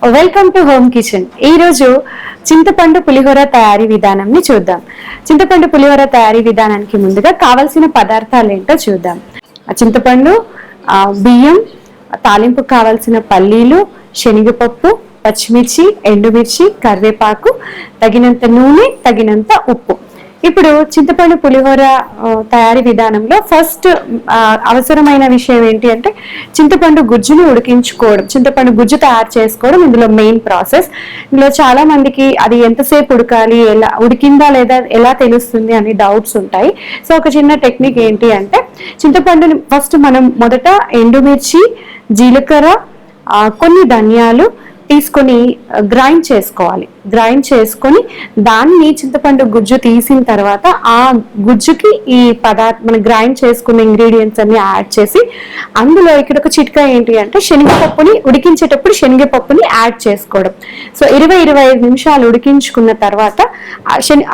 Welcome to home kitchen. ఈ రోజు చింతపండు పులిహోర తయారీ విధానాన్ని చూద్దాం. చింతపండు పులిహోర తయారీ విధానానికి ముందుగా కావాల్సిన పదార్థాలు ఏంటో చూద్దాం. చింతపండు, బియ్యం, తాలింపు కావాల్సిన పల్లీలు, శనగపప్పు, పచ్చిమిర్చి, ఎండుమిర్చి, కరివేపాకు, తగినంత నూనె, తగినంత ఉప్పు. ఇప్పుడు చింతపండు పులిహోర తయారీ విధానంలో ఫస్ట్ అవసరమైన విషయం ఏంటి అంటే చింతపండు గుజ్జును ఉడికించుకోవడం, చింతపండు గుజ్జు తయారు చేసుకోవడం ఇందులో మెయిన్ ప్రాసెస్. ఇందులో చాలా మందికి అది ఎంతసేపు ఉడకాలి, ఎలా ఉడికిందా లేదా ఎలా తెలుస్తుంది అని డౌట్స్ ఉంటాయి. సో ఒక చిన్న టెక్నిక్ ఏంటి అంటే చింతపండుని ఫస్ట్ మనం మొదట ఎండుమిర్చి, జీలకర్ర, కొన్ని ధనియాలు తీసుకొని గ్రైండ్ చేసుకోవాలి. గ్రైండ్ చేసుకొని దాన్ని చింతపండు గుజ్జు తీసిన తర్వాత ఆ గుజ్జుకి ఈ మనం గ్రైండ్ చేసుకున్న ఇంగ్రీడియంట్స్ అన్ని యాడ్ చేసి అందులో ఇక్కడ ఒక చిట్కా ఏంటి అంటే శనగపప్పుని ఉడికించేటప్పుడు శనగపప్పుని యాడ్ చేసుకోవడం. సో 20-25 నిమిషాలు ఉడికించుకున్న తర్వాత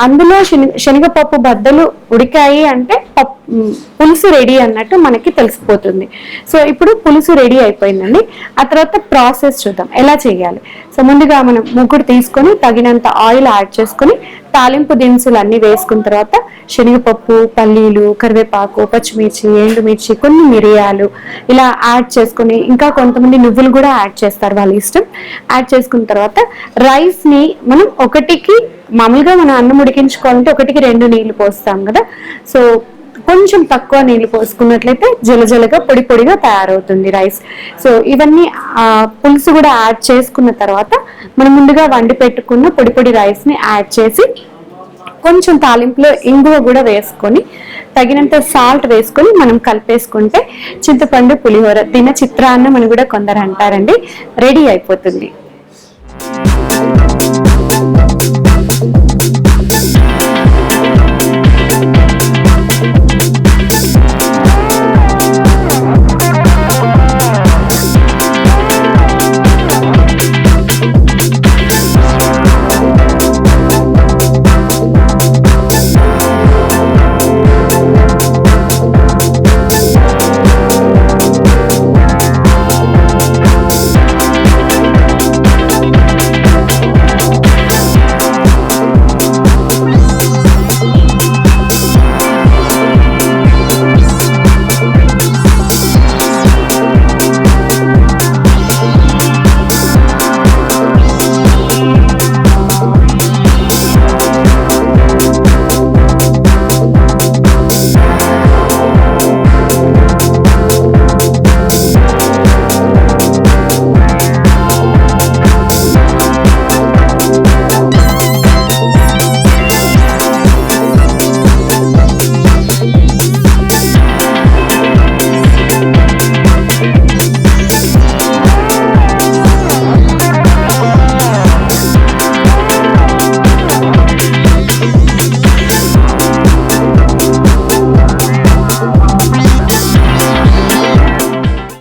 అందులో శనగపప్పు బద్దలు ఉడికాయి అంటే పులుసు రెడీ అన్నట్టు మనకి తెలిసిపోతుంది. సో ఇప్పుడు పులుసు రెడీ అయిపోయిందండి. ఆ తర్వాత ప్రాసెస్ చూద్దాం ఎలా చేయాలి. సో ముందుగా మనం ముగ్గురు తీసుకొని తగినంత ఆయిల్ యాడ్ చేసుకొని తాలింపు దినుసులు అన్ని వేసుకున్న తర్వాత శనగపప్పు, పల్లీలు, కరివేపాకు, పచ్చిమిర్చి, ఎండుమిర్చి, కొన్ని మిరియాలు ఇలా యాడ్ చేసుకుని ఇంకా కొంతమంది నువ్వులు కూడా యాడ్ చేస్తారు, వాళ్ళ ఇష్టం. యాడ్ చేసుకున్న తర్వాత రైస్ ని మనం ఒకటికి మామూలుగా మనం అన్నం ఉడికించుకోవాలంటే 1-2 నీళ్లు పోస్తాం కదా. సో కొంచెం తక్కువ నీళ్లు పోసుకున్నట్లయితే జలజలగా పొడి పొడిగా తయారవుతుంది రైస్. సో ఇవన్నీ పులుసు కూడా యాడ్ చేసుకున్న తర్వాత మనం ముందుగా వండి పెట్టుకున్న పొడి పొడి రైస్ ని యాడ్ చేసి కొంచెం తాలింపులో ఇంగువ కూడా వేసుకొని తగినంత సాల్ట్ వేసుకొని మనం కలిపేసుకుంటే చింతపండు పులిహోర, చిత్రాన్నం అని కూడా కొందరు అంటారండి, రెడీ అయిపోతుంది.